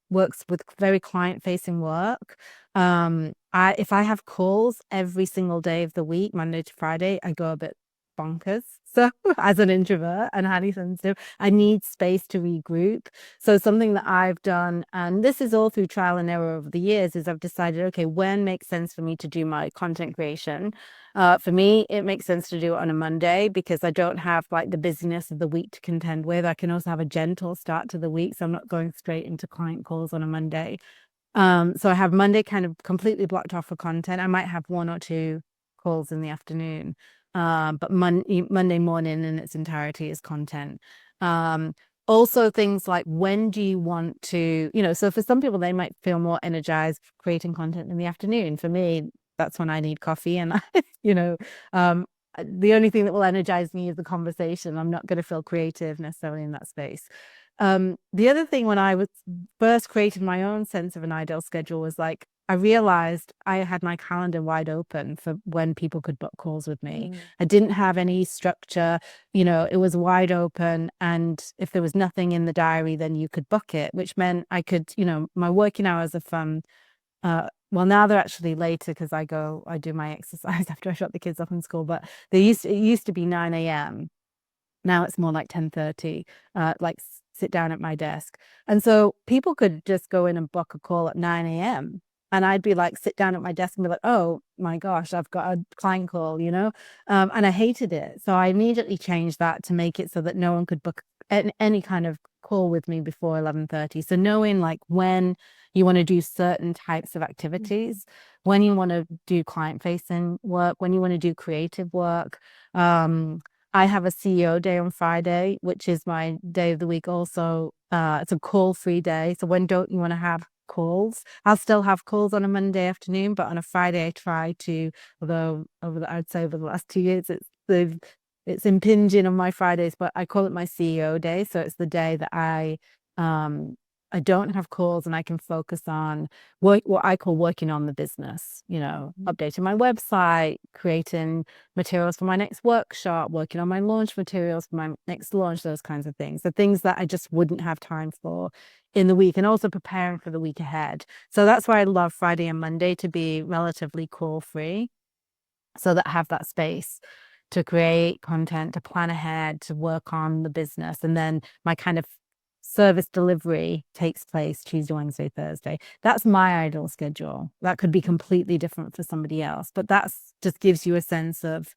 works with very client facing work, if I have calls every single day of the week, Monday to Friday, I go a bit bonkers. So as an introvert and highly sensitive, I need space to regroup. So something that I've done, and this is all through trial and error over the years, is I've decided, okay, when makes sense for me to do my content creation? For me, it makes sense to do it on a Monday because I don't have like the busyness of the week to contend with. I can also have a gentle start to the week, so I'm not going straight into client calls on a Monday. So I have Monday kind of completely blocked off for content. I might have one or two calls in the afternoon, but Monday morning in its entirety is content. Also things like when do you want to, so for some people they might feel more energized creating content in the afternoon. For me, that's when I need coffee and um, the only thing that will energize me is the conversation. I'm not going to feel creative necessarily in that space. The other thing when I was first creating my own sense of an ideal schedule was like, I realized I had my calendar wide open for when people could book calls with me. Mm. I didn't have any structure, it was wide open. And if there was nothing in the diary, then you could book it, which meant I could, my working hours are from, well, now they're actually later because I do my exercise after I drop the kids off in school, but it used to be 9 a.m. Now it's more like 10:30, like sit down at my desk. And so people could just go in and book a call at 9 a.m. And I'd be like, sit down at my desk and be like, oh my gosh, I've got a client call, and I hated it. So I immediately changed that to make it so that no one could book any kind of call with me before 11:30. So knowing like when you want to do certain types of activities, when you want to do client facing work, when you want to do creative work, I have a CEO day on Friday, which is my day of the week also. It's a call-free day. So when don't you want to have calls? I'll still have calls on a Monday afternoon, but on a Friday I try to, although I'd say over the last 2 years it's impinging on my Fridays, but I call it my CEO day. So it's the day that um I don't have calls and I can focus on what I call working on the business, updating my website, creating materials for my next workshop, working on my launch materials for my next launch, those kinds of things. The things that I just wouldn't have time for in the week, and also preparing for the week ahead. So that's why I love Friday and Monday to be relatively call free, so that I have that space to create content, to plan ahead, to work on the business. And then my kind of service delivery takes place Tuesday, Wednesday, Thursday. That's my ideal schedule. That could be completely different for somebody else, but that's just gives you a sense of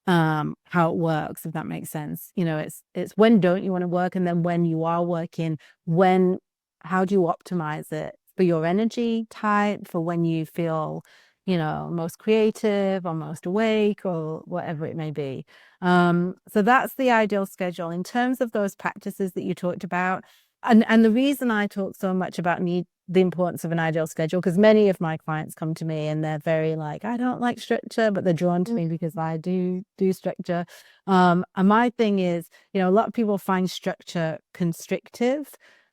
how it works, if that makes sense. It's when don't you want to work, and then when you are working, when how do you optimize it for your energy type, for when you feel most creative or most awake or whatever it may be. So that's the ideal schedule. In terms of those practices that you talked about, and the reason I talk so much about the importance of an ideal schedule, because many of my clients come to me and they're very like, I don't like structure, but they're drawn to me because I do structure. And my thing is, a lot of people find structure constrictive.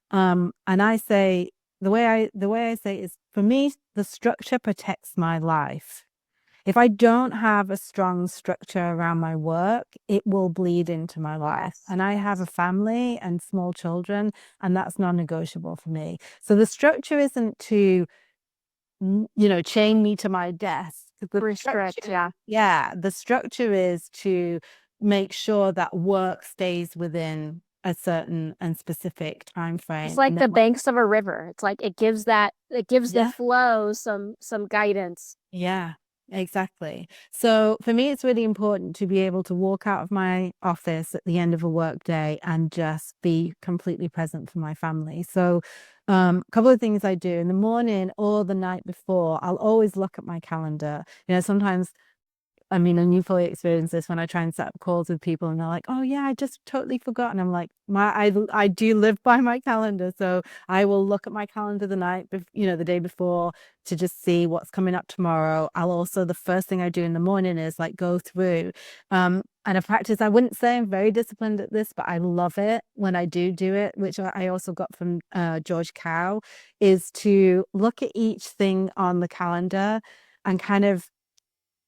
And I say the way I say is, for me, the structure protects my life. If I don't have a strong structure around my work, it will bleed into my life. Yes. And I have a family and small children, and that's non-negotiable for me. So the structure isn't to, chain me to my desk. The Restrict, structure, yeah. yeah, the structure is to make sure that work stays within a certain and specific time It's frame. like And then, the banks of a river. It's like it gives the yeah. flow some guidance. Yeah, exactly. So for me, it's really important to be able to walk out of my office at the end of a work day and just be completely present for my family. So a couple of things I do in the morning or the night before, I'll always look at my calendar. Sometimes, I mean, and you fully experience this when I try and set up calls with people and they're like, oh yeah, I just totally forgot. And I'm like, I do live by my calendar. So I will look at my calendar the day before, to just see what's coming up tomorrow. I'll also, the first thing I do in the morning is like go through, and a practice, I wouldn't say I'm very disciplined at this, but I love it when I do it, which I also got from George Cow, is to look at each thing on the calendar and kind of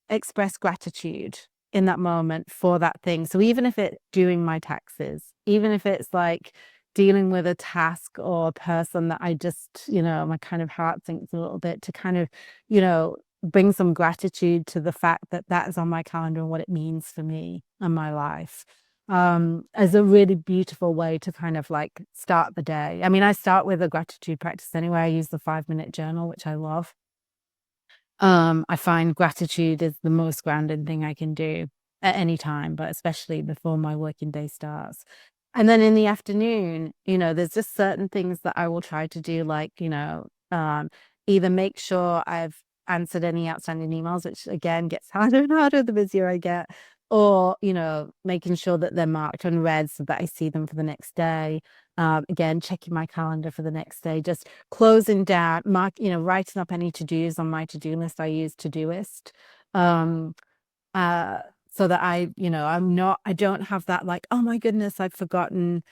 express gratitude in that moment for that thing. So even if it's doing my taxes, even if it's like dealing with a task or a person that I just, my kind of heart sinks a little bit, to kind of, bring some gratitude to the fact that that is on my calendar and what it means for me and my life. As a really beautiful way to kind of like start the day. I mean, I start with a gratitude practice anyway. I use the 5-minute journal, which I love. I find gratitude is the most grounded thing I can do at any time, but especially before my working day starts. And then in the afternoon, there's just certain things that I will try to do, like, either make sure I've answered any outstanding emails, which again gets harder and harder the busier I get, or, making sure that they're marked unread so that I see them for the next day. Again, checking my calendar for the next day, just closing down, writing up any to-dos on my to-do list. I use Todoist. Um, uh, so that I don't have that like, oh my goodness, I've forgotten,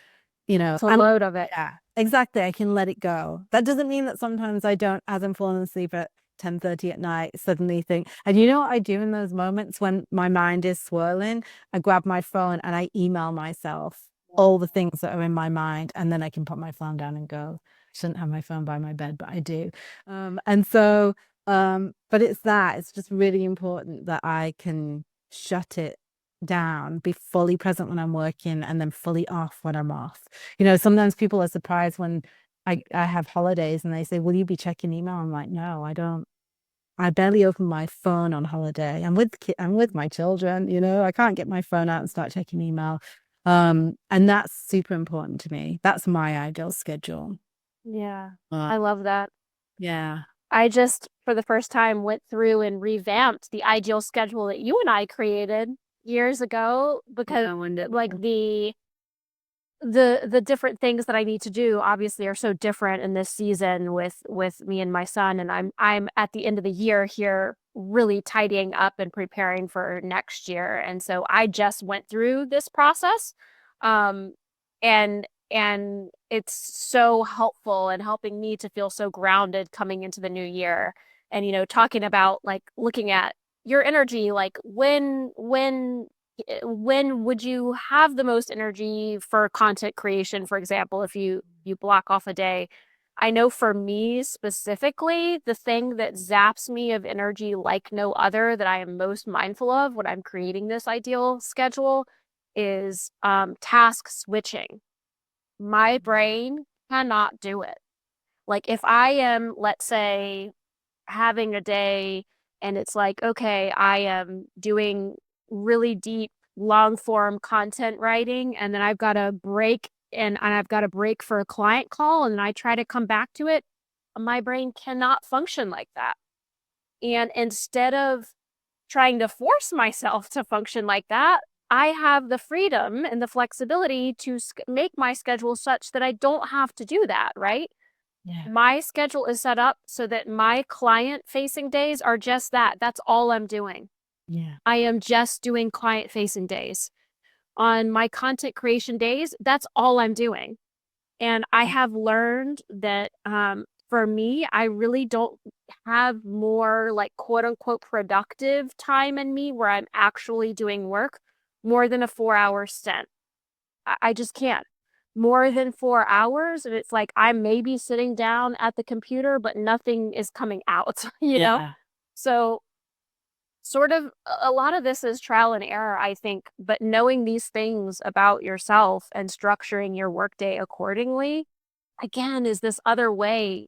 It's a and load of it. yeah, exactly. I can let it go. That doesn't mean that sometimes I don't, as I'm falling asleep at 10:30 at night, suddenly think, and you know what I do in those moments when my mind is swirling? I grab my phone and I email myself all the things that are in my mind, and then I can put my phone down and go. I shouldn't have my phone by my bed, but I do. And so, but it's just really important that I can shut it down, be fully present when I'm working, and then fully off when I'm off. Sometimes people are surprised when I have holidays and they say, will you be checking email? I'm like, no, I don't. I barely open my phone on holiday. I'm with my children, I can't get my phone out and start checking email. And that's super important to me. That's my ideal schedule. Yeah. But I love that. yeah. I just, for the first time, went through and revamped the ideal schedule that you and I created. years ago because I wonder. like the different things that I need to do obviously are so different in this season with me and my son, and I'm at the end of the year here really tidying up and preparing for next year. And so I just went through this process, um and it's so helpful and helping me to feel so grounded coming into the new year. And talking about like looking at your energy, like when would you have the most energy for content creation, for example, if you block off a day? I know for me specifically, the thing that zaps me of energy like no other that I am most mindful of when I'm creating this ideal schedule is task switching. My brain cannot do it. Like if I am, let's say, having a day and it's like, okay, I am doing really deep, long form content writing, and then I've got a break and I've got a break for a client call, and then I try to come back to it, my brain cannot function like that. And instead of trying to force myself to function like that, I have the freedom and the flexibility to make my schedule such that I don't have to do that, right? Yeah. My schedule is set up so that my client facing days are just that. That's all I'm doing. Yeah. I am just doing client facing days. On my content creation days, that's all I'm doing. And I have learned that for me, I really don't have more like quote unquote productive time in me where I'm actually doing work more than a 4 hour stint. I just can't. More than 4 hours, and it's like I'm maybe sitting down at the computer, but nothing is coming out, you know? Yeah. So, sort of a lot of this is trial and error, I think, but knowing these things about yourself and structuring your workday accordingly, again, is this other way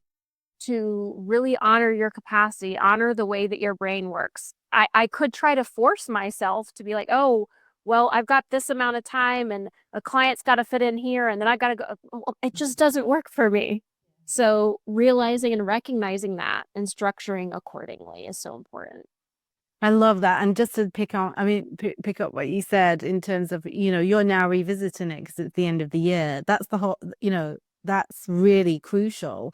to really honor your capacity, honor the way that your brain works. I could try to force myself to be like, oh, well, I've got this amount of time and a client's got to fit in here and then I got to go. Well, it just doesn't work for me. So realizing and recognizing that and structuring accordingly is so important. I love that. And just to pick on, I mean, pick up what you said in terms of, you're now revisiting it because it's the end of the year. That's the whole, that's really crucial.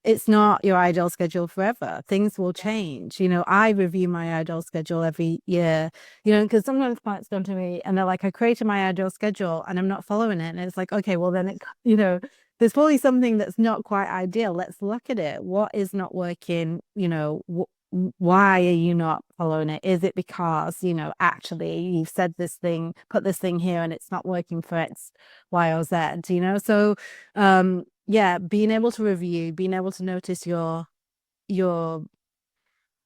It's not your ideal schedule forever. Things will change. I review my ideal schedule every year, because sometimes clients come to me and they're like, I created my ideal schedule and I'm not following it. And it's like, okay, well, then there's probably something that's not quite ideal. Let's look at it. What is not working? Why are you not following it? Is it because, actually you've said this thing, put this thing here and it's not working for X, Y, or Z, So, yeah, being able to review, being able to notice your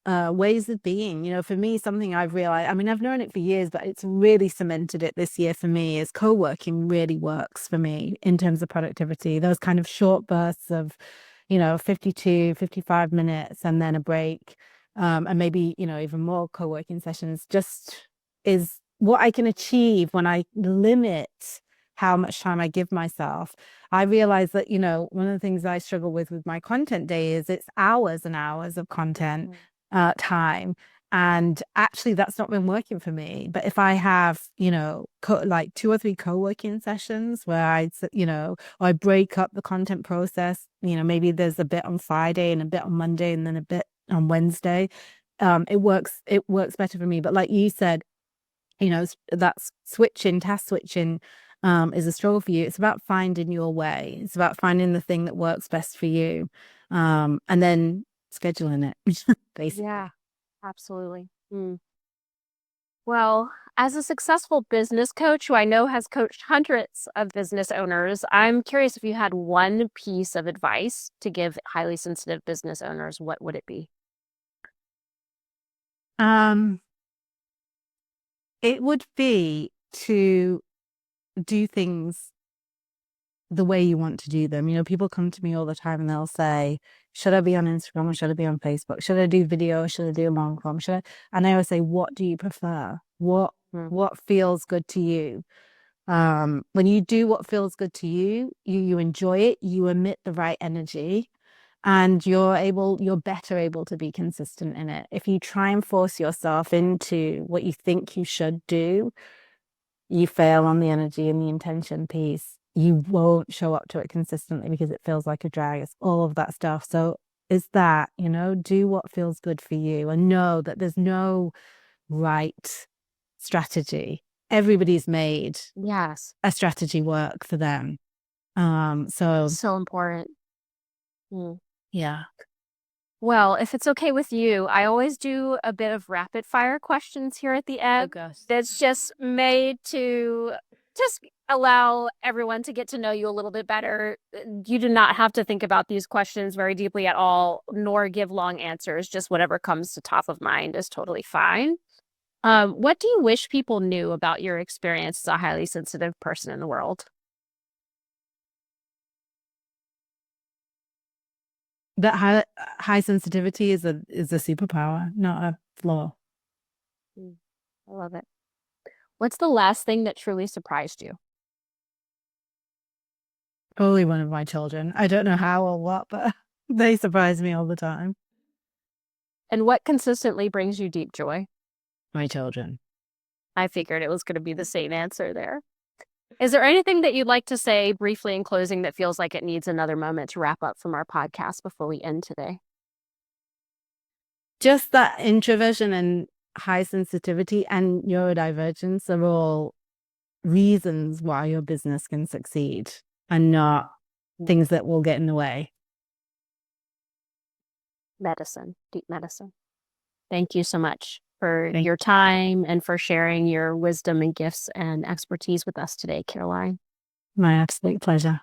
ways of being. For me, something I've realized, I mean, I've known it for years, but it's really cemented it this year for me is co-working really works for me in terms of productivity. Those kind of short bursts of, 52, 55 minutes and then a break. And maybe, even more co-working sessions just is what I can achieve when I limit how much time I give myself. I realize that, one of the things I struggle with my content day is it's hours and hours of content time. And actually, that's not been working for me. But if I have, like 2 or 3 co-working sessions where or I break up the content process, maybe there's a bit on Friday and a bit on Monday and then a bit on Wednesday. It works better for me. But like you said, that's task switching, is a struggle for you. It's about finding your way. It's about finding the thing that works best for you. And then scheduling it, basically. Yeah, absolutely. Mm. Well, as a successful business coach who I know has coached hundreds of business owners, I'm curious if you had one piece of advice to give highly sensitive business owners, what would it be? Um, it would be to do things the way you want to do them. People come to me all the time and they'll say, should I be on Instagram or should I be on Facebook? Should I do video or should I do long form? Should I? And I always say, what do you prefer? What Mm. what feels good to you? When you do what feels good to you, you enjoy it, you emit the right energy. and you're better able to be consistent in it. If you try and force yourself into what you think you should do, you fail on the energy and the intention piece. You won't show up to it consistently because it feels like a drag. It's all of that stuff. So is that, do what feels good for you and know that there's no right strategy. Everybody's made Yes. a strategy work for them. So So important. Mm. yeah. Well, if it's okay with you, I always do a bit of rapid fire questions here at the end. That's just made to just allow everyone to get to know you a little bit better. You do not have to think about these questions very deeply at all, nor give long answers. Just whatever comes to top of mind is totally fine. What do you wish people knew about your experience as a highly sensitive person in the world? That high sensitivity is a superpower, not a flaw. Mm, I love it. What's the last thing that truly surprised you? Probably one of my children. I don't know how or what, but they surprise me all the time. And what consistently brings you deep joy? My children. I figured it was going to be the same answer there. Is there anything that you'd like to say briefly in closing that feels like it needs another moment to wrap up from our podcast before we end today? Just that introversion and high sensitivity and neurodivergence are all reasons why your business can succeed and not things that will get in the way. Medicine, deep medicine. Thank you so much for your time and for sharing your wisdom and gifts and expertise with us today, Caroline. My absolute pleasure.